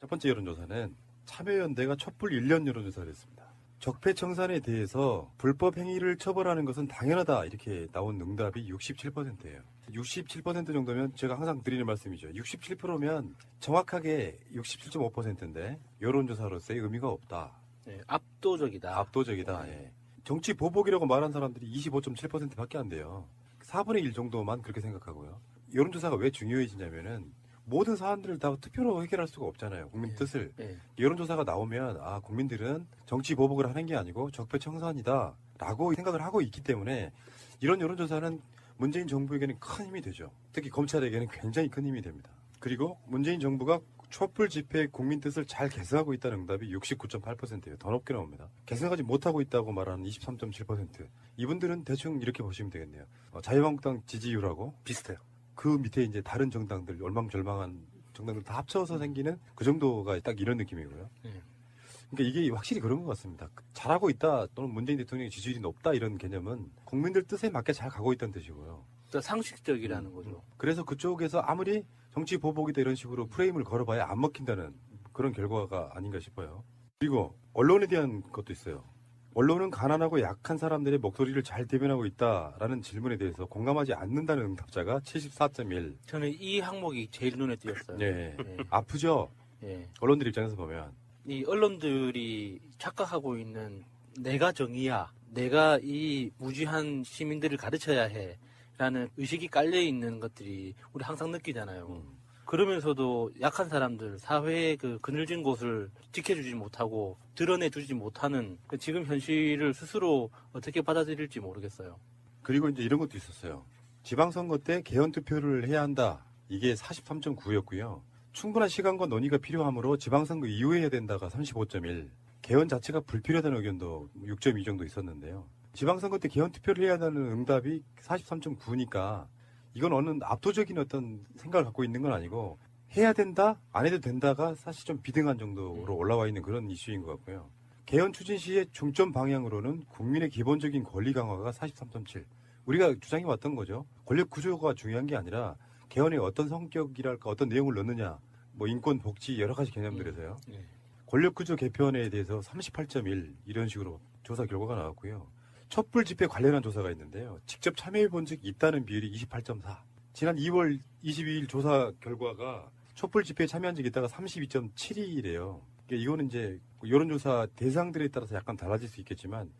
첫 번째 여론조사는 참여연대가 촛불 1년 여론조사를 했습니다. 적폐청산에 대해서 불법 행위를 처벌하는 것은 당연하다 이렇게 나온 응답이 67%예요. 67% 정도면 제가 항상 드리는 말씀이죠. 67%면 정확하게 67.5%인데 여론조사로서의 의미가 없다. 네, 압도적이다. 압도적이다. 예. 정치 보복이라고 말한 사람들이 25.7%밖에 안 돼요. 4분의 1 정도만 그렇게 생각하고요. 여론조사가 왜 중요해지냐면은 모든 사안들을 다 투표로 해결할 수가 없잖아요. 국민 뜻을. 여론조사가 나오면 국민들은 정치 보복을 하는 게 아니고 적폐청산이다 라고 생각을 하고 있기 때문에 이런 여론조사는 문재인 정부에게는 큰 힘이 되죠. 특히 검찰에게는 굉장히 큰 힘이 됩니다. 그리고 문재인 정부가 촛불 집회 국민 뜻을 잘 계승하고 있다는 응답이 69.8%예요. 더 높게 나옵니다. 계승하지 못하고 있다고 말하는 23.7%. 이분들은 대충 이렇게 보시면 되겠네요. 자유한국당 지지율하고 비슷해요. 그 밑에 이제 다른 정당들, 얼망절망한 정당들 다 합쳐서 생기는 그 정도가 딱 이런 느낌이고요. 그러니까 이게 확실히 그런 것 같습니다. 잘하고 있다 또는 문재인 대통령의 지지율이 높다 이런 개념은 국민들 뜻에 맞게 잘 가고 있다는 뜻이고요. 그러니까 상식적이라는 거죠. 그래서 그쪽에서 아무리 정치 보복이다 이런 식으로 프레임을 걸어봐야 안 먹힌다는 그런 결과가 아닌가 싶어요. 그리고 언론에 대한 것도 있어요. 언론은 가난하고 약한 사람들의 목소리를 잘 대변하고 있다라는 질문에 대해서 공감하지 않는다는 응답자가 74.1. 저는 이 항목이 제일 눈에 띄었어요. 네. 아프죠? 언론들 입장에서 보면. 이 언론들이 착각하고 있는 내가 정의야, 내가 이 무지한 시민들을 가르쳐야 해 라는 의식이 깔려있는 것들이 우리 항상 느끼잖아요. 그러면서도 약한 사람들, 사회의 그 그늘진 곳을 지켜주지 못하고 드러내주지 못하는 지금 현실을 스스로 어떻게 받아들일지 모르겠어요. 그리고 이제 이런 것도 있었어요. 지방선거 때 개헌 투표를 해야 한다. 이게 43.9였고요. 충분한 시간과 논의가 필요하므로 지방선거 이후에 해야 된다가 35.1. 개헌 자체가 불필요하다는 의견도 6.2 정도 있었는데요. 지방선거 때 개헌 투표를 해야 한다는 응답이 43.9니까 이건 어느 압도적인 어떤 생각을 갖고 있는 건 아니고 해야 된다, 안 해도 된다가 사실 좀 비등한 정도로 올라와 있는 그런 이슈인 것 같고요. 개헌 추진 시의 중점 방향으로는 국민의 기본적인 권리 강화가 43.7. 우리가 주장해 왔던 거죠. 권력 구조가 중요한 게 아니라 개헌에 어떤 성격이랄까 어떤 내용을 넣느냐, 뭐 인권, 복지 여러 가지 개념들에서요. 권력 구조 개편에 대해서 38.1 이런 식으로 조사 결과가 나왔고요. 촛불 집회 관련한 조사가 있는데요. 직접 참여해 본 적이 있다는 비율이 28.4. 지난 2월 22일 조사 결과가 촛불 집회에 참여한 적이 있다가 32.7이래요. 그러니까 이거는 이제 여론조사 대상들에 따라서 약간 달라질 수 있겠지만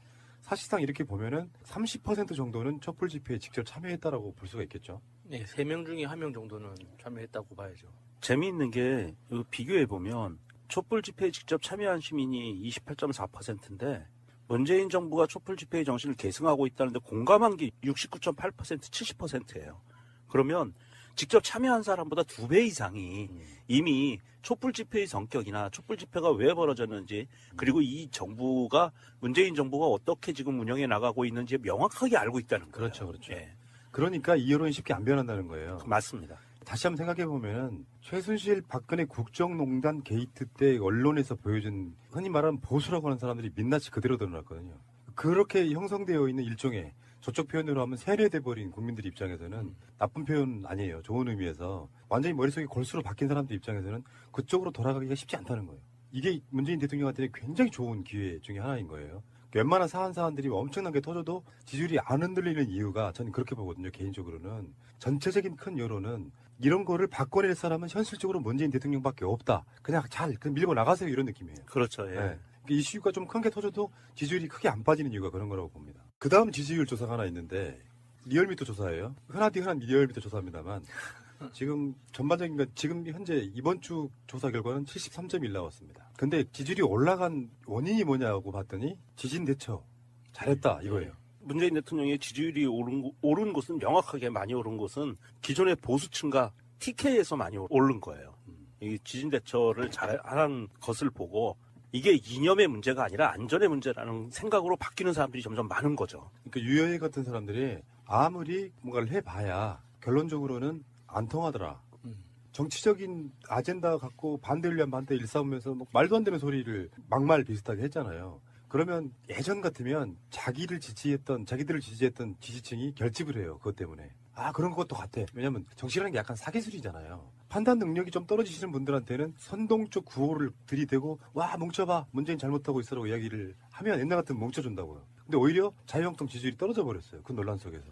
사실상 이렇게 보면은 30% 정도는 촛불 집회에 직접 참여했다라고 볼 수가 있겠죠. 네, 3명 중에 1명 정도는 참여했다고 봐야죠. 재미있는 게 비교해 보면 촛불 집회에 직접 참여한 시민이 28.4%인데 문재인 정부가 촛불 집회의 정신을 계승하고 있다는데 공감한 게 69.8%, 70%예요. 그러면 직접 참여한 사람보다 2배 이상이 이미 촛불 집회의 성격이나 촛불 집회가 왜 벌어졌는지 그리고 이 정부가 문재인 정부가 어떻게 지금 운영해 나가고 있는지 명확하게 알고 있다는 거예요. 그렇죠, 그렇죠. 그러니까 이 여론이 쉽게 안 변한다는 거예요. 맞습니다. 다시 한번 생각해 보면은 최순실 박근혜 국정농단 게이트 때 언론에서 보여준 흔히 말하는 보수라고 하는 사람들이 민낯이 그대로 드러났거든요. 그렇게 형성되어 있는 일종의 저쪽 표현으로 하면 세뇌돼 버린 국민들 입장에서는 나쁜 표현 아니에요. 좋은 의미에서 완전히 머릿속이 골수로 바뀐 사람들 입장에서는 그쪽으로 돌아가기가 쉽지 않다는 거예요. 이게 문재인 대통령한테 굉장히 좋은 기회 중에 하나인 거예요. 웬만한 사안들이 엄청나게 터져도 지지율이 안 흔들리는 이유가 저는 그렇게 보거든요. 개인적으로는 전체적인 큰 여론은 이런 거를 바꿔낼 사람은 현실적으로 문재인 대통령밖에 없다. 그냥 밀고 나가세요 이런 느낌이에요. 그렇죠. 네. 이슈가 좀 큰 게 터져도 지지율이 크게 안 빠지는 이유가 그런 거라고 봅니다. 그 다음 지지율 조사가 하나 있는데 리얼미터 조사예요. 흔한 리얼미터 조사입니다만 지금 전반적인 건 지금 현재 이번 주 조사 결과는 73.1 나왔습니다. 근데 지지율이 올라간 원인이 뭐냐고 봤더니 지진 대처 잘했다 이거예요. 문재인 대통령의 지지율이 오른 곳은 명확하게 많이 오른 곳은 기존의 보수층과 TK에서 많이 오른 거예요. 이 지진 대처를 잘하는 것을 보고 이게 이념의 문제가 아니라 안전의 문제라는 생각으로 바뀌는 사람들이 점점 많은 거죠. 그러니까 유여해 같은 사람들이 아무리 뭔가를 해봐야 결론적으로는 안 통하더라. 정치적인 아젠다 갖고 반대를 위한 반대 일삼으면서 말도 안 되는 소리를 막말 비슷하게 했잖아요. 그러면 예전 같으면 자기들을 지지했던 지지층이 결집을 해요. 그것 때문에. 그런 것도 같아. 왜냐면 정치라는 게 약간 사기술이잖아요. 판단 능력이 좀 떨어지시는 분들한테는 선동적 구호를 들이대고 와 뭉쳐봐 문재인 잘못하고 있어라고 이야기를 하면 옛날 같으면 뭉쳐준다고요. 근데 오히려 자유한국당 지지율이 떨어져 버렸어요. 그 논란 속에서.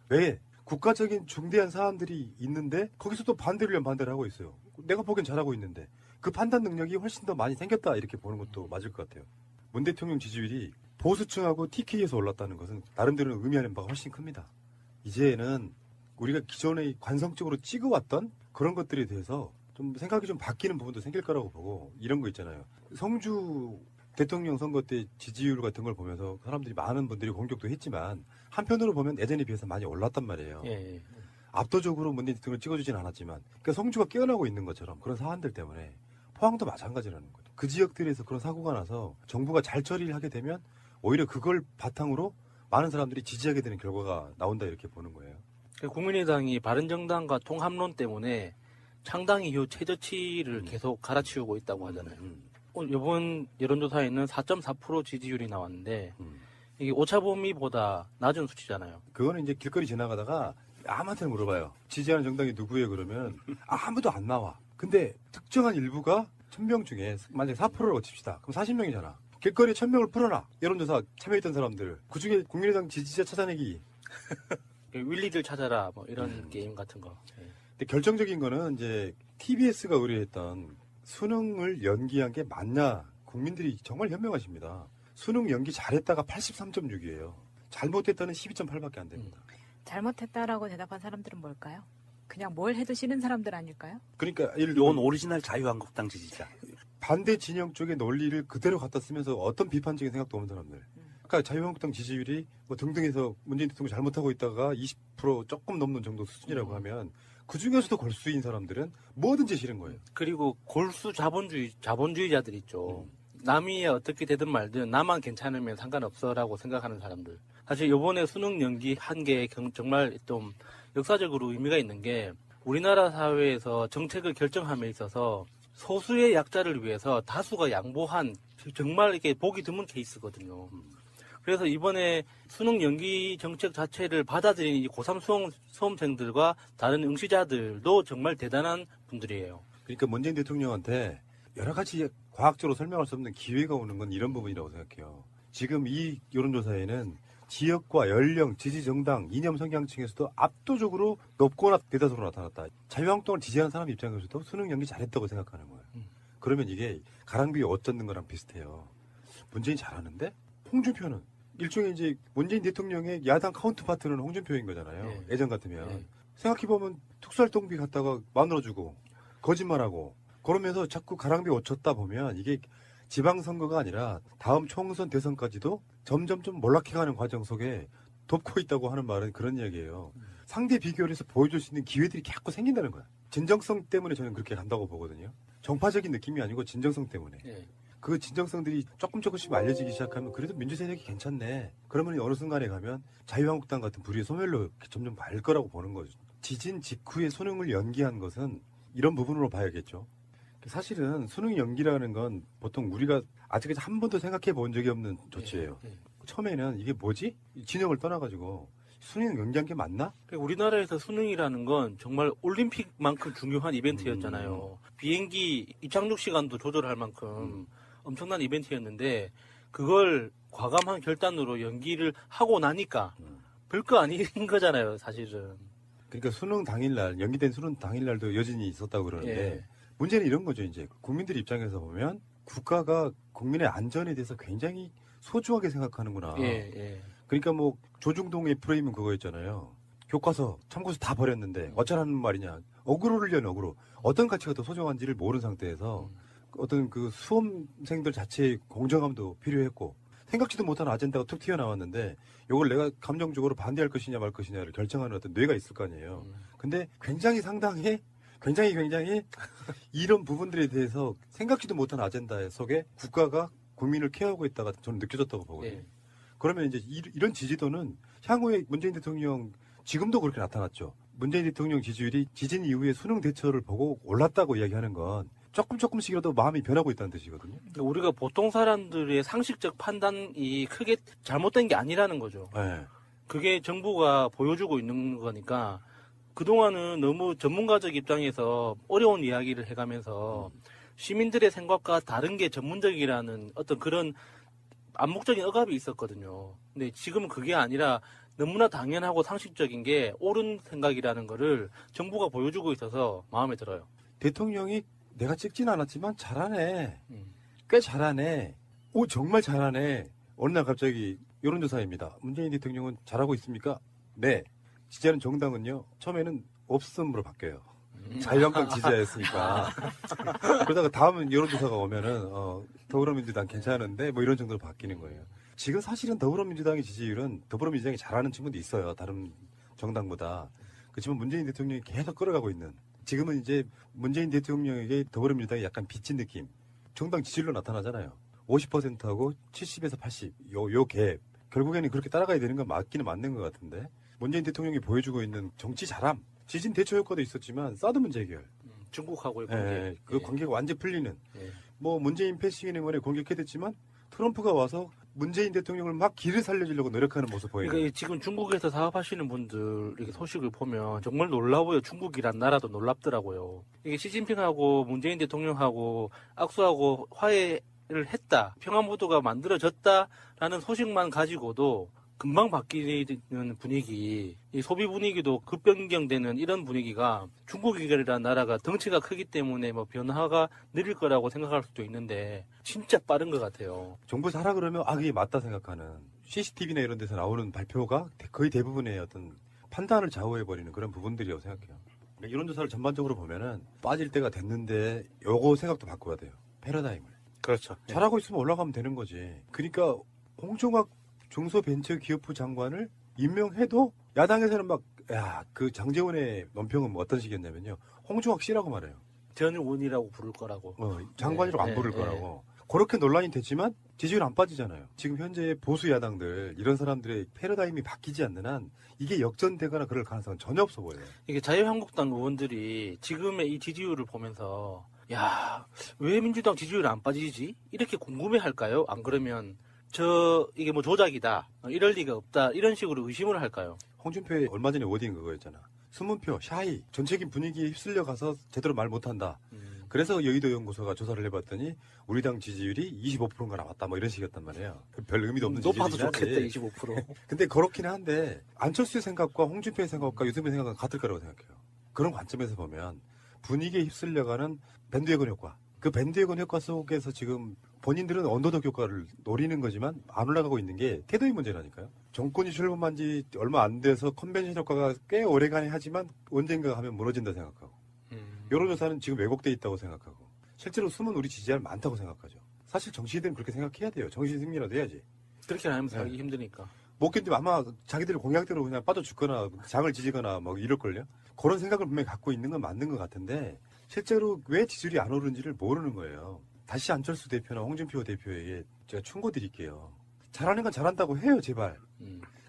왜? 국가적인 중대한 사안들이 있는데 거기서 또 반대를 위한 반대를 하고 있어요. 내가 보기엔 잘하고 있는데 그 판단 능력이 훨씬 더 많이 생겼다 이렇게 보는 것도 맞을 것 같아요. 문 대통령 지지율이 보수층하고 TK에서 올랐다는 것은 나름대로 의미하는 바가 훨씬 큽니다. 이제는 우리가 기존에 관성적으로 찍어왔던 그런 것들에 대해서 좀 생각이 좀 바뀌는 부분도 생길 거라고 보고 이런 거 있잖아요. 성주 대통령 선거 때 지지율 같은 걸 보면서 사람들이 많은 분들이 공격도 했지만 한편으로 보면 예전에 비해서 많이 올랐단 말이에요. 예. 압도적으로 문재인 대통령을 찍어주진 않았지만 그러니까 성주가 깨어나고 있는 것처럼 그런 사안들 때문에 포항도 마찬가지라는 거죠. 그 지역들에서 그런 사고가 나서 정부가 잘 처리를 하게 되면 오히려 그걸 바탕으로 많은 사람들이 지지하게 되는 결과가 나온다 이렇게 보는 거예요. 국민의당이 바른정당과 통합론 때문에 창당 이후 최저치를 계속 갈아치우고 있다고 하잖아요. 이번 여론조사에는 4.4% 지지율이 나왔는데 이게 오차범위보다 낮은 수치잖아요. 그거는 이제 길거리 지나가다가 아무한테나 물어봐요. 지지하는 정당이 누구예요? 그러면 아무도 안 나와. 근데 특정한 일부가 1000명 중에 만약에 4%를 칩시다. 그럼 40명이잖아. 길거리에 1000명을 풀어놔. 여론조사 참여했던 사람들. 그중에 국민의당 지지자 찾아내기. 윌리들 찾아라 뭐 이런 게임 같은 거. 예. 근데 결정적인 거는 이제 TBS가 의뢰했던 수능을 연기한 게 맞냐. 국민들이 정말 현명하십니다. 수능 연기 잘했다가 83.6이에요. 잘못했다는 12.8밖에 안 됩니다. 잘못했다라고 대답한 사람들은 뭘까요? 그냥 뭘 해도 싫은 사람들 아닐까요? 그러니까 이건 오리지널 자유한국당 지지자. 반대 진영 쪽의 논리를 그대로 갖다 쓰면서 어떤 비판적인 생각도 없는 사람들. 아까 자유한국당 지지율이 뭐 등등해서 문재인 대통령 잘못하고 있다가 20% 조금 넘는 정도 수준이라고 하면 그 중에서도 골수인 사람들은 뭐든지 싫은 거예요. 그리고 골수 자본주의자들 있죠. 남이 어떻게 되든 말든 나만 괜찮으면 상관없어라고 생각하는 사람들. 사실 이번에 수능 연기한 게 정말 좀 역사적으로 의미가 있는 게 우리나라 사회에서 정책을 결정함에 있어서 소수의 약자를 위해서 다수가 양보한 정말 이게 보기 드문 케이스거든요. 그래서 이번에 수능 연기 정책 자체를 받아들인 이 고3 수험생들과 다른 응시자들도 정말 대단한 분들이에요. 그러니까 문재인 대통령한테 여러 가지 과학적으로 설명할 수 없는 기회가 오는 건 이런 부분이라고 생각해요. 지금 이 여론조사에는 지역과 연령, 지지 정당, 이념 성향층에서도 압도적으로 높거나 대다수로 나타났다. 자유한국당을 지지하는 사람 입장에서도 수능 연기 잘했다고 생각하는 거예요. 그러면 이게 가랑비에 옷 젖는 거랑 비슷해요. 문재인 잘하는데 홍준표는 일종의 이제 문재인 대통령의 야당 카운트파트는 홍준표인 거잖아요. 네. 예전 같으면. 네. 생각해보면 특수활동비 갖다가 만들어주고 거짓말하고 그러면서 자꾸 가랑비 옷 젖다 보면 이게 지방선거가 아니라 다음 총선 대선까지도 점점 좀 몰락해가는 과정 속에 돕고 있다고 하는 말은 그런 이야기예요. 상대 비교를 해서 보여줄 수 있는 기회들이 자꾸 생긴다는 거야. 진정성 때문에 저는 그렇게 간다고 보거든요. 정파적인 느낌이 아니고 진정성 때문에. 예. 그 진정성들이 조금씩 알려지기 시작하면 그래도 민주세력이 괜찮네. 그러면 어느 순간에 가면 자유한국당 같은 불의의 소멸로 점점 갈 거라고 보는 거죠. 지진 직후에 수능을 연기한 것은 이런 부분으로 봐야겠죠. 사실은 수능 연기라는 건 보통 우리가 아직까지 한 번도 생각해 본 적이 없는 조치예요. 예. 처음에는 이게 뭐지? 진영을 떠나가지고 수능 연기한 게 맞나? 우리나라에서 수능이라는 건 정말 올림픽만큼 중요한 이벤트였잖아요. 비행기 입착륙 시간도 조절할 만큼 엄청난 이벤트였는데 그걸 과감한 결단으로 연기를 하고 나니까 별거 아닌 거잖아요, 사실은. 그러니까 수능 당일날 연기된 수능 당일날도 여진이 있었다고 그러는데 예. 문제는 이런 거죠. 이제 국민들 입장에서 보면 국가가 국민의 안전에 대해서 굉장히 소중하게 생각하는구나. 예. 그러니까 뭐 조중동의 프레임은 그거였잖아요. 교과서, 참고서 다 버렸는데 어쩌라는 말이냐. 어그로를 연 어그로. 어떤 가치가 더 소중한지를 모르는 상태에서 어떤 그 수험생들 자체의 공정함도 필요했고 생각지도 못한 아젠다가 툭 튀어나왔는데 이걸 내가 감정적으로 반대할 것이냐 말 것이냐를 결정하는 어떤 뇌가 있을 거 아니에요. 근데 굉장히 이런 부분들에 대해서 생각지도 못한 아젠다 속에 국가가 국민을 케어하고 있다가 저는 느껴졌다고 보거든요. 예. 그러면 이제 이런 지지도는 향후에 문재인 대통령 지금도 그렇게 나타났죠. 문재인 대통령 지지율이 지진 이후에 수능 대처를 보고 올랐다고 이야기하는 건 조금씩이라도 마음이 변하고 있다는 뜻이거든요. 우리가 보통 사람들의 상식적 판단이 크게 잘못된 게 아니라는 거죠. 네. 그게 정부가 보여주고 있는 거니까 그동안은 너무 전문가적 입장에서 어려운 이야기를 해가면서 시민들의 생각과 다른 게 전문적이라는 어떤 그런 암묵적인 억압이 있었거든요. 근데 지금은 그게 아니라 너무나 당연하고 상식적인 게 옳은 생각이라는 거를 정부가 보여주고 있어서 마음에 들어요. 대통령이 내가 찍진 않았지만 잘하네. 음. 꽤 잘하네. 오, 정말 잘하네. 어느 날 갑자기 여론조사입니다. 문재인 대통령은 잘하고 있습니까? 네. 지지하는 정당은요, 처음에는 없음으로 바뀌어요. 자유한국당 지지자였으니까. 그러다가 다음 여론조사가 오면은, 더불어민주당 괜찮은데, 뭐 이런 정도로 바뀌는 거예요. 지금 사실은 더불어민주당의 지지율은 더불어민주당이 잘하는 친구도 있어요. 다른 정당보다. 그렇지만 문재인 대통령이 계속 끌어가고 있는. 지금은 이제 문재인 대통령에게 더불어민주당이 약간 빚진 느낌. 정당 지지율로 나타나잖아요. 50%하고 70에서 80. 요 갭. 결국에는 그렇게 따라가야 되는 건 맞기는 맞는 것 같은데. 문재인 대통령이 보여주고 있는 정치 잘함. 지진 대처 효과도 있었지만 사드 문제 해결. 중국하고의 예, 관계. 그 관계가 완전 풀리는. 예. 뭐 문재인 패싱에 원에 공격해댔지만 트럼프가 와서 문재인 대통령을 막 길을 살려주려고 노력하는 모습 보이는. 그러니까 지금 중국에서 사업하시는 분들 이렇게 소식을 보면 정말 놀라워요. 중국이란 나라도 놀랍더라고요. 이게 시진핑하고 문재인 대통령하고 악수하고 화해를 했다. 평화무드가 만들어졌다라는 소식만 가지고도 금방 바뀌는 분위기, 이 소비 분위기도 급변경되는 이런 분위기가 중국이라는 나라가 덩치가 크기 때문에 뭐 변화가 느릴 거라고 생각할 수도 있는데 진짜 빠른 것 같아요. 정부 사라 그러면 그게 맞다 생각하는 CCTV나 이런 데서 나오는 발표가 거의 대부분의 어떤 판단을 좌우해버리는 그런 부분들이라고 생각해요. 그러니까 이론조사를 전반적으로 보면은 빠질 때가 됐는데 요거 생각도 바꿔야 돼요. 패러다임을. 그렇죠. 잘하고 있으면 올라가면 되는 거지. 그러니까 홍종학 중소벤처기업부 장관을 임명해도 야당에서는 막, 야, 그 장제원의 논평은 뭐 어떤 식이었냐면요. 홍종학 씨라고 말해요. 전원이라고 부를 거라고. 장관이라고 안 부를 거라고. 그렇게 논란이 됐지만 지지율 안 빠지잖아요. 지금 현재 보수 야당들 이런 사람들의 패러다임이 바뀌지 않는 한 이게 역전되거나 그럴 가능성은 전혀 없어 보여요. 이게 자유한국당 의원들이 지금의 이 지지율을 보면서 야, 왜 민주당 지지율이 안 빠지지? 이렇게 궁금해 할까요? 안 그러면 이게 뭐 조작이다. 이럴 리가 없다. 이런 식으로 의심을 할까요? 홍준표의 얼마 전에 워딩 그거였잖아. 숨은표, 샤이, 전체적인 분위기에 휩쓸려 가서 제대로 말 못한다. 그래서 여의도 연구소가 조사를 해봤더니 우리 당 지지율이 25%인가 나왔다. 뭐 이런 식이었단 말이에요. 별 의미도 없는 높아도 지지율이긴 좋겠다. 하지. 25%. 근데 그렇긴 한데 안철수의 생각과 홍준표의 생각과 유승민의 생각은 같을 거라고 생각해요. 그런 관점에서 보면 분위기에 휩쓸려가는 밴드웨건 효과. 그 밴드웨건 효과 속에서 지금 본인들은 언더독 효과를 노리는 거지만 안 올라가고 있는 게 태도의 문제라니까요. 정권이 출범한 지 얼마 안 돼서 컨벤션 효과가 꽤 오래가긴 하지만 언젠가 하면 무너진다 생각하고 여론조사는 지금 왜곡돼 있다고 생각하고 실제로 숨은 우리 지지자를 많다고 생각하죠. 사실 정치인들은 그렇게 생각해야 돼요. 정신 승리라도 해야지. 그렇게 안 하면 살기 힘드니까. 못 견디면 아마 자기들 공약대로 그냥 빠져 죽거나 장을 지지거나 뭐 이럴걸요. 그런 생각을 분명히 갖고 있는 건 맞는 것 같은데 실제로 왜 지지율이 안 오르는지를 모르는 거예요. 다시 안철수 대표나 홍준표 대표에게 제가 충고 드릴게요. 잘하는 건 잘한다고 해요, 제발.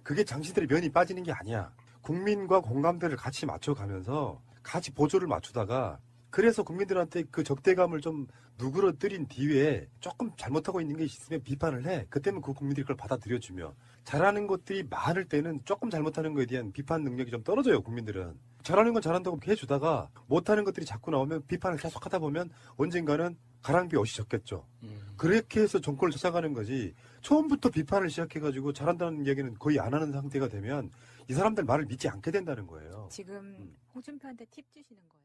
그게 당신들의 면이 빠지는 게 아니야. 국민과 공감대를 같이 맞춰가면서 같이 보조를 맞추다가 그래서 국민들한테 그 적대감을 좀 누그러뜨린 뒤에 조금 잘못하고 있는 게 있으면 비판을 해. 그때는 그 국민들이 그걸 받아들여주며 잘하는 것들이 많을 때는 조금 잘못하는 거에 대한 비판 능력이 좀 떨어져요, 국민들은. 잘하는 건 잘한다고 해주다가 못하는 것들이 자꾸 나오면 비판을 계속 하다 보면 언젠가는 가랑비 옷이 졌겠죠. 그렇게 해서 정권을 찾아가는 거지. 처음부터 비판을 시작해가지고 잘한다는 얘기는 거의 안 하는 상태가 되면 이 사람들 말을 믿지 않게 된다는 거예요. 지금 홍준표한테 팁 주시는 거예요?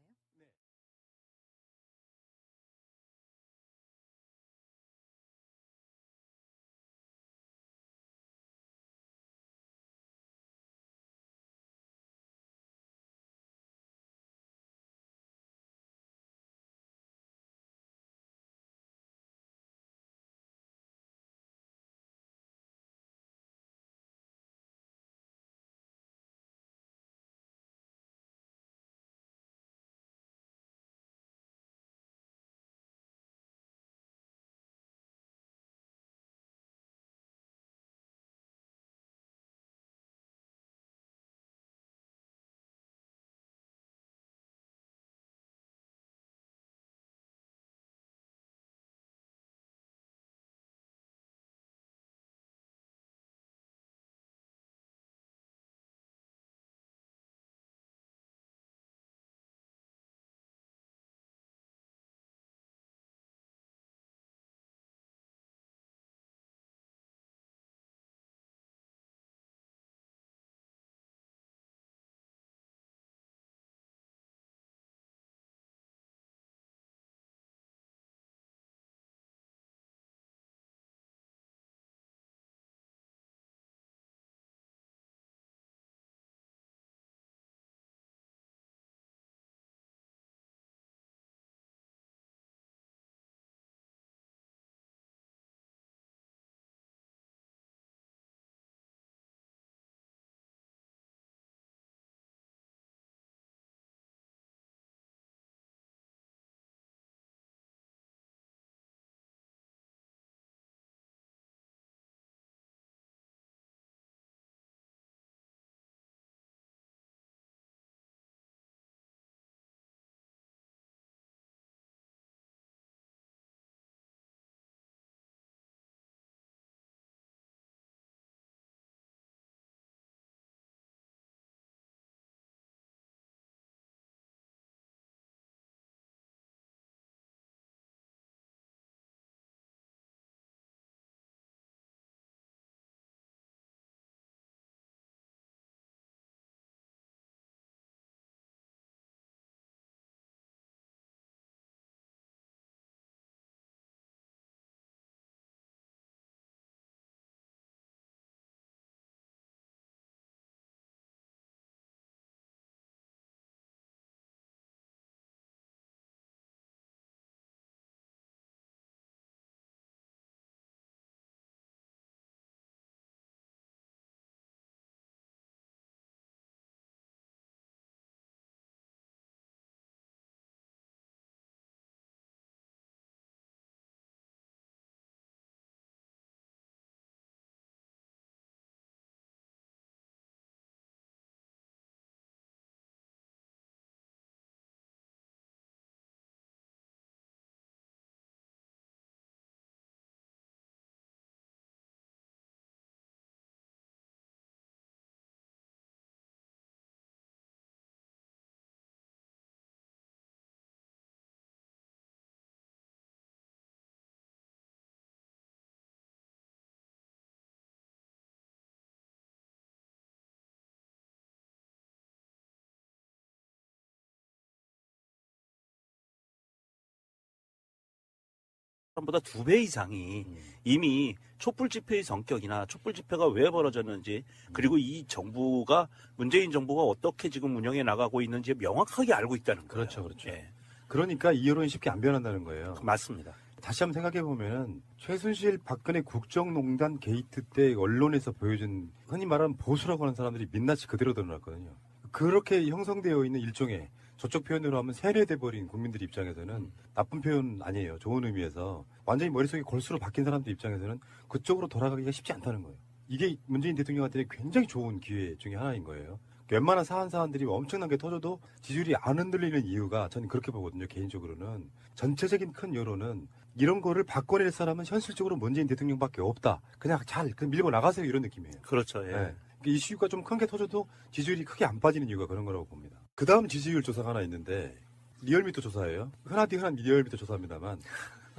보다 2배 이상이 이미 촛불 집회의 성격이나 촛불 집회가 왜 벌어졌는지 그리고 이 정부가 문재인 정부가 어떻게 지금 운영해 나가고 있는지 명확하게 알고 있다는 거예요. 그렇죠, 그렇죠. 예, 그러니까 이 여론이 쉽게 안 변한다는 거예요. 맞습니다. 다시 한번 생각해 보면 최순실 박근혜 국정농단 게이트 때 언론에서 보여준 흔히 말하는 보수라고 하는 사람들이 민낯이 그대로 드러났거든요. 그렇게 형성되어 있는 일종의 저쪽 표현으로 하면 세뇌돼 버린 국민들 입장에서는 나쁜 표현 아니에요. 좋은 의미에서 완전히 머릿속에 골수로 박힌 사람들 입장에서는 그쪽으로 돌아가기가 쉽지 않다는 거예요. 이게 문재인 대통령한테 굉장히 좋은 기회 중에 하나인 거예요. 웬만한 사안들이 엄청나게 터져도 지지율이 안 흔들리는 이유가 저는 그렇게 보거든요. 개인적으로는 전체적인 큰 여론은 이런 거를 바꿔낼 사람은 현실적으로 문재인 대통령밖에 없다. 그냥 밀고 나가세요 이런 느낌이에요. 그렇죠. 예. 네. 이슈가 좀 큰 게 터져도 지지율이 크게 안 빠지는 이유가 그런 거라고 봅니다. 그 다음 지지율 조사가 하나 있는데 리얼미터 조사예요. 흔한 리얼미터 조사입니다만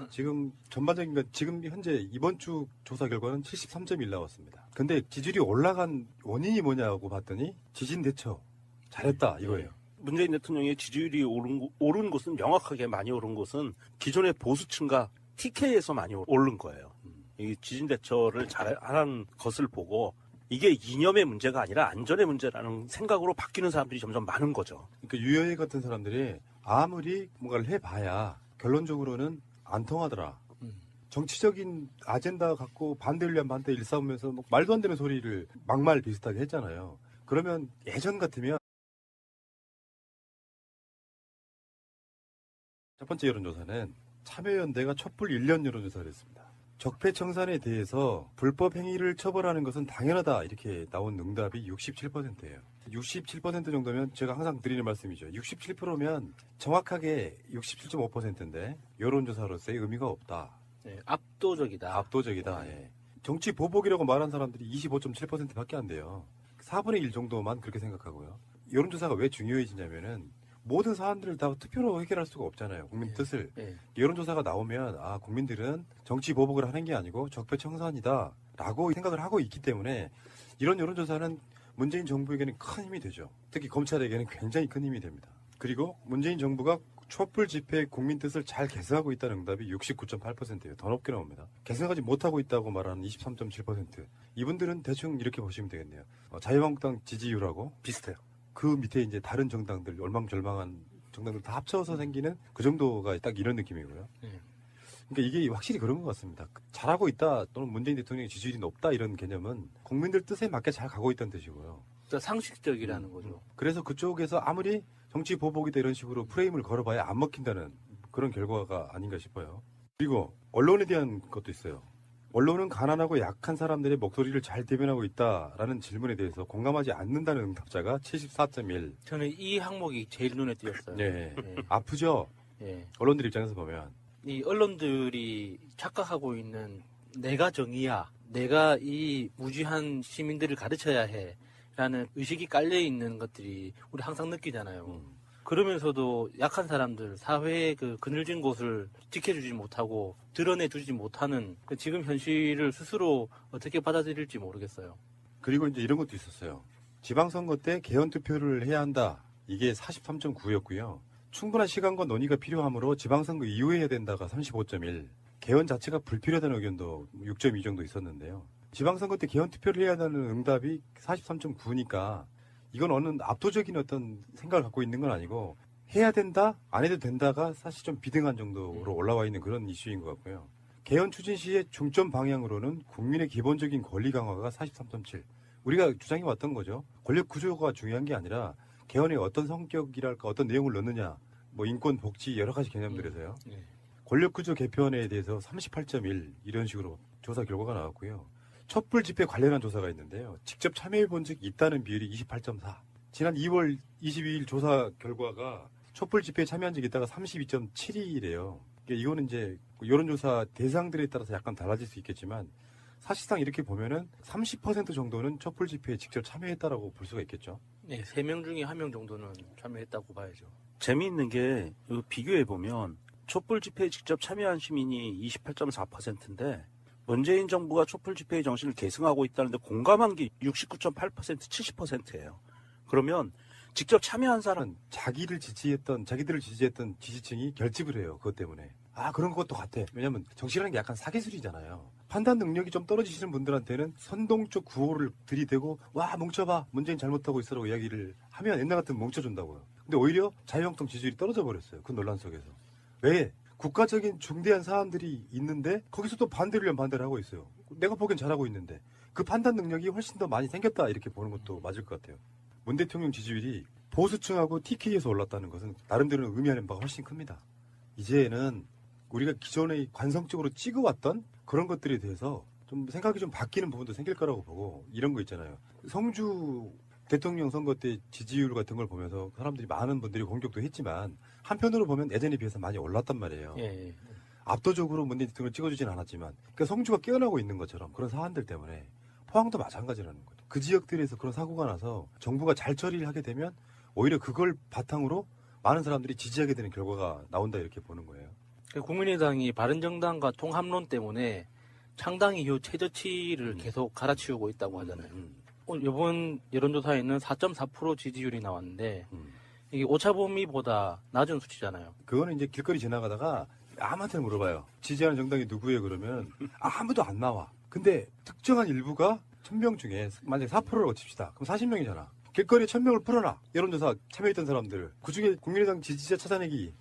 지금 전반적인 건 지금 현재 이번 주 조사 결과는 73.1 나왔습니다. 근데 지지율이 올라간 원인이 뭐냐고 봤더니 지진 대처 잘했다 이거예요. 문재인 대통령의 지지율이 오른 곳은 명확하게 많이 오른 곳은 기존의 보수층과 TK에서 많이 오른 거예요. 이 지진 대처를 잘하는 것을 보고 이게 이념의 문제가 아니라 안전의 문제라는 생각으로 바뀌는 사람들이 점점 많은 거죠. 그러니까 유여해 같은 사람들이 아무리 뭔가를 해봐야 결론적으로는 안 통하더라. 정치적인 아젠다 갖고 반대를 위한 반대 일삼으면서 뭐 말도 안 되는 소리를 막말 비슷하게 했잖아요. 그러면 예전 같으면 첫 번째 여론조사는 참여연대가 촛불 1년 여론조사를 했습니다. 적폐청산에 대해서 불법 행위를 처벌하는 것은 당연하다 이렇게 나온 응답이 67%예요. 67% 정도면 제가 항상 드리는 말씀이죠. 67%면 정확하게 67.5%인데 여론조사로서의 의미가 없다. 네, 압도적이다. 압도적이다. 예. 정치 보복이라고 말한 사람들이 25.7%밖에 안 돼요. 4분의 1 정도만 그렇게 생각하고요. 여론조사가 왜 중요해지냐면은 모든 사안들을 다 투표로 해결할 수가 없잖아요. 국민 뜻을. 예. 여론조사가 나오면 국민들은 정치 보복을 하는 게 아니고 적폐청산이다 라고 생각을 하고 있기 때문에 이런 여론조사는 문재인 정부에게는 큰 힘이 되죠. 특히 검찰에게는 굉장히 큰 힘이 됩니다. 그리고 문재인 정부가 촛불 집회 국민 뜻을 잘 계승하고 있다는 응답이 69.8%예요. 더 높게 나옵니다. 계승하지 못하고 있다고 말하는 23.7%. 이분들은 대충 이렇게 보시면 되겠네요. 자유한국당 지지율하고 비슷해요. 그 밑에 이제 다른 정당들, 얼망절망한 정당들 다 합쳐서 생기는 그 정도가 딱 이런 느낌이고요. 그러니까 이게 확실히 그런 것 같습니다. 잘하고 있다 또는 문재인 대통령의 지지율이 높다 이런 개념은 국민들 뜻에 맞게 잘 가고 있다는 뜻이고요. 진짜 상식적이라는 거죠. 그래서 그쪽에서 아무리 정치 보복이다 이런 식으로 프레임을 걸어봐야 안 먹힌다는 그런 결과가 아닌가 싶어요. 그리고 언론에 대한 것도 있어요. 언론은 가난하고 약한 사람들의 목소리를 잘 대변하고 있다라는 질문에 대해서 공감하지 않는다는 응답자가 74.1. 저는 이 항목이 제일 눈에 띄었어요. 네. 예. 아프죠? 예. 언론들 입장에서 보면. 이 언론들이 착각하고 있는 내가 정의야, 내가 이 무지한 시민들을 가르쳐야 해 라는 의식이 깔려 있는 것들이 우리 항상 느끼잖아요. 그러면서도 약한 사람들, 사회의 그 그늘진 곳을 지켜주지 못하고 드러내주지 못하는 지금 현실을 스스로 어떻게 받아들일지 모르겠어요. 그리고 이제 이런 것도 있었어요. 지방선거 때 개헌 투표를 해야 한다. 이게 43.9였고요. 충분한 시간과 논의가 필요하므로 지방선거 이후에 해야 된다가 35.1. 개헌 자체가 불필요하다는 의견도 6.2 정도 있었는데요. 지방선거 때 개헌 투표를 해야 한다는 응답이 43.9니까 이건 어느 압도적인 어떤 생각을 갖고 있는 건 아니고 해야 된다, 안 해도 된다가 사실 좀 비등한 정도로 올라와 있는 그런 이슈인 것 같고요. 개헌 추진 시의 중점 방향으로는 국민의 기본적인 권리 강화가 43.7. 우리가 주장해왔던 거죠. 권력 구조가 중요한 게 아니라 개헌에 어떤 성격이랄까 어떤 내용을 넣느냐, 뭐 인권, 복지 여러 가지 개념들에서요. 권력 구조 개편에 대해서 38.1 이런 식으로 조사 결과가 나왔고요. 촛불 집회 관련한 조사가 있는데요. 직접 참여해 본 적 있다는 비율이 28.4. 지난 2월 22일 조사 결과가 촛불 집회에 참여한 적이 있다가 32.7이래요. 이거는 이제 여론조사 대상들에 따라서 약간 달라질 수 있겠지만 사실상 이렇게 보면은 30% 정도는 촛불 집회에 직접 참여했다라고 볼 수가 있겠죠. 네, 3명 중에 1명 정도는 참여했다고 봐야죠. 재미있는 게 비교해 보면 촛불 집회에 직접 참여한 시민이 28.4%인데 문재인 정부가 촛불 집회의 정신을 계승하고 있다는데 공감한 게 69.8%, 70%예요. 그러면 직접 참여한 사람은 자기들을 지지했던 지지층이 결집을 해요. 그것 때문에. 그런 것도 같아. 왜냐면 정치라는 게 약간 사기술이잖아요. 판단 능력이 좀 떨어지시는 분들한테는 선동적 구호를 들이대고 와 뭉쳐봐 문재인 잘못하고 있어라고 이야기를 하면 옛날 같으면 뭉쳐준다고요. 근데 오히려 자유한국당 지지율이 떨어져 버렸어요. 그 논란 속에서. 왜? 국가적인 중대한 사안들이 있는데 거기서 또 반대를 하고 있어요. 내가 보기엔 잘하고 있는데 그 판단 능력이 훨씬 더 많이 생겼다 이렇게 보는 것도 맞을 것 같아요. 문 대통령 지지율이 보수층하고 TK에서 올랐다는 것은 나름대로 의미하는 바가 훨씬 큽니다. 이제는 우리가 기존에 관성적으로 찍어왔던 그런 것들에 대해서 좀 생각이 좀 바뀌는 부분도 생길 거라고 보고 이런 거 있잖아요. 성주 대통령 선거 때 지지율 같은 걸 보면서 사람들이 많은 분들이 공격도 했지만 한편으로 보면 예전에 비해서 많이 올랐단 말이에요. 예. 압도적으로 문재인 대통령을 찍어주진 않았지만 그러니까 성주가 깨어나고 있는 것처럼 그런 사안들 때문에 포항도 마찬가지라는 거죠. 그 지역들에서 그런 사고가 나서 정부가 잘 처리를 하게 되면 오히려 그걸 바탕으로 많은 사람들이 지지하게 되는 결과가 나온다 이렇게 보는 거예요. 국민의당이 바른정당과 통합론 때문에 창당 이후 최저치를 계속 갈아치우고 있다고 하잖아요. 이번 여론조사에는 4.4% 지지율이 나왔는데 이게 오차범위보다 낮은 수치잖아요. 그거는 이제 길거리 지나가다가 아무한테 물어봐요. 지지하는 정당이 누구예요? 그러면 아무도 안 나와. 근데 특정한 일부가 1000명 중에 만약에 4%라고 칩시다. 그럼 40명이잖아. 길거리에 1000명을 풀어놔. 여론조사 참여했던 사람들. 그중에 국민의당 지지자 찾아내기.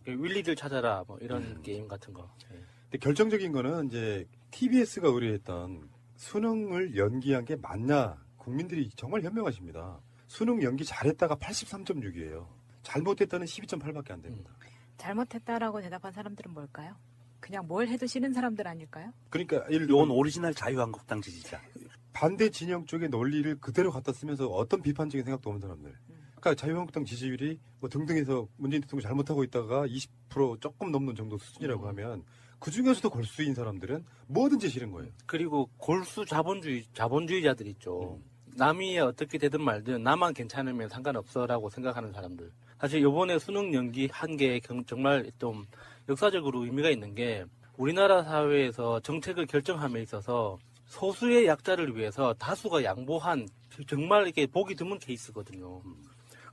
윌리들 찾아라 뭐 이런 게임 같은 거. 예. 근데 결정적인 거는 이제 TBS가 의뢰했던 수능을 연기한 게 맞냐. 국민들이 정말 현명하십니다. 수능 연기 잘했다가 83.6이에요. 잘못했다는 12.8밖에 안 됩니다. 잘못했다라고 대답한 사람들은 뭘까요? 그냥 뭘 해도 싫은 사람들 아닐까요? 그러니까 이건 오리지널 자유한국당 지지자. 반대 진영 쪽의 논리를 그대로 갖다 쓰면서 어떤 비판적인 생각도 없는 사람들. 그러니까 자유한국당 지지율이 뭐 등등해서 문재인 대통령이 잘못하고 있다가 20% 조금 넘는 정도 수준이라고 하면 그 중에서도 골수인 사람들은 뭐든지 싫은 거예요. 그리고 골수 자본주의자들 있죠. 남이 어떻게 되든 말든 나만 괜찮으면 상관없어라고 생각하는 사람들. 사실 이번에 수능 연기한 게 정말 좀 역사적으로 의미가 있는 게 우리나라 사회에서 정책을 결정함에 있어서 소수의 약자를 위해서 다수가 양보한 정말 이렇게 보기 드문 케이스거든요.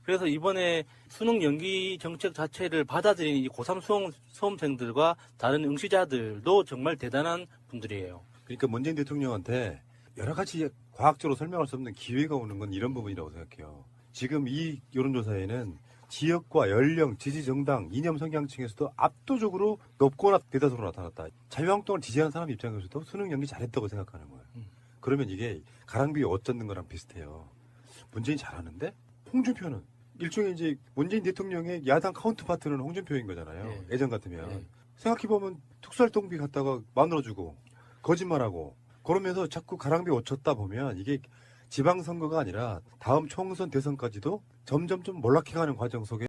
그래서 이번에 수능 연기 정책 자체를 받아들인 이 고3 수험생들과 다른 응시자들도 정말 대단한 분들이에요. 그러니까 문재인 대통령한테 여러 가지 과학적으로 설명할 수 없는 기회가 오는 건 이런 부분이라고 생각해요. 지금 이 여론조사에는 지역과 연령, 지지 정당, 이념 성향층에서도 압도적으로 높거나 대다수로 나타났다. 자유한국당을 지지하는 사람 입장에서도 수능 연기 잘했다고 생각하는 거예요. 그러면 이게 가랑비에 옷 젖는 거랑 비슷해요. 문재인 잘하는데 홍준표는 일종의 이제 문재인 대통령의 야당 카운트파트는 홍준표인 거잖아요. 네. 예전 같으면. 네. 생각해보면 특수활동비 갖다가 만들어주고 거짓말하고 그러면서 자꾸 가랑비에 옷 젖다 보면 이게 지방선거가 아니라 다음 총선 대선까지도 점점 좀 몰락해가는 과정 속에